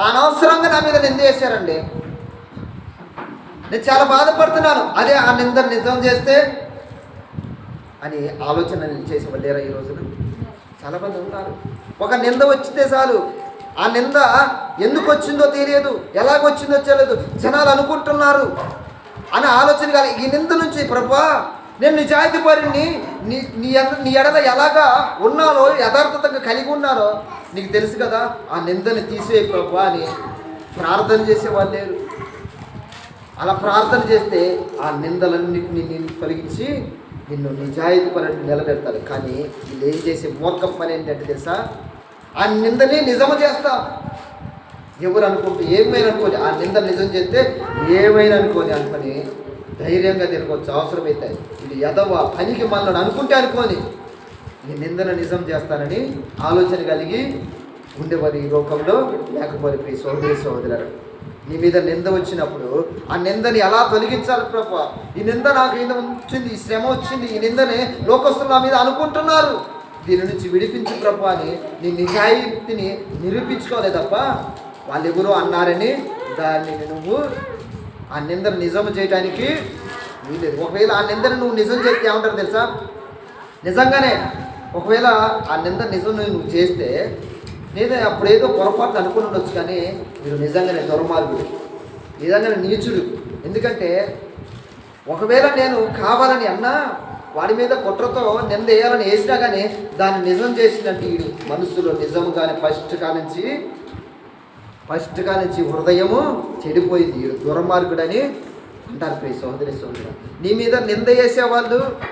అనవసరంగా నా మీద నింద వేశారండి. నేను చాలా బాధపడుతున్నాను. అదే ఆ నింద నిజం చేస్తే అని ఆలోచన చేసి వెళ్ళారా ఈ రోజున? చాలామంది ఉన్నారు. ఒక నింద వచ్చితే చాలు, ఆ నింద ఎందుకు వచ్చిందో తెలియదు, ఎలాగొచ్చిందో తెలియదు, జనాలు అనుకుంటున్నారు అని ఆలోచన కాదు. ఈ నింద నుంచి ప్రభువా నేను నిజాయితీపరుణ్ణి, నీ ఎడల ఎలాగా ఉన్నానో, యథార్థతగా కలిగి ఉన్నానో నీకు తెలుసు కదా, ఆ నిందని తీసేయి ప్రభువా అని ప్రార్థన చేసేవాళ్ళు లేరు. అలా ప్రార్థన చేస్తే ఆ నిందలన్నింటినీ నేను తొలగించి నిన్ను నిజాయితీపరుని నిలబెడతాడు. కానీ వీళ్ళు ఏం చేసే మూర్ఖం పని ఏంటంటే తెలుసా, ఆ నిందని నిజము చేస్తాం. ఎవరు అనుకుంటే ఏమైనా అనుకోని, ఆ నింద నిజం చేస్తే ఏమైనా అనుకొని ధైర్యంగా తిరగవచ్చు. అవసరమైతే ఇది ఎదవ పనికి మనల్ని అనుకుంటే ఈ నిందను నిజం చేస్తానని ఆలోచన కలిగి ఉండేవారు ఈ లోకంలో లేకపోతే ప్రియ సోదరి సోదరులారా, నీ మీద నింద వచ్చినప్పుడు ఆ నిందని ఎలా తొలగించాలి ప్రభు? ఈ నింద నాకు వచ్చింది, ఈ శ్రమ వచ్చింది, ఈ నిందని లోకస్తులు నా మీద అనుకుంటున్నారు, దీని నుంచి విడిపించు ప్రభు అని నీ నిజాయితీని నిరూపించుకోలే తప్ప వాళ్ళు ఎవరో అన్నారని దాన్ని నువ్వు ఆ నిందను నిజం చేయడానికి వీలేదు. ఒకవేళ ఆ నిందను నువ్వు నిజం చేస్తే ఏమంటారు తెలుసా? నిజంగానే ఒకవేళ ఆ నింద నిజం నువ్వు చేస్తే లేదా అప్పుడేదో పొరపాటు అనుకుని ఉండొచ్చు, కానీ మీరు నిజంగానే దుర్మార్గుడు, నిజంగానే నీచుడు. ఎందుకంటే ఒకవేళ నేను కావాలని అన్నా వాడి మీద కుట్రతో నింద వేయాలని వేసినా కానీ దాన్ని నిజం చేసినట్టు వీడు మనసులో నిజముగానే ఫస్ట్ కానించి హృదయము చెడిపోయింది, దుర్మార్గుడని అంటారు ప్రియ సోదరి సోదరు. నీ మీద నింద వేసేవాళ్ళు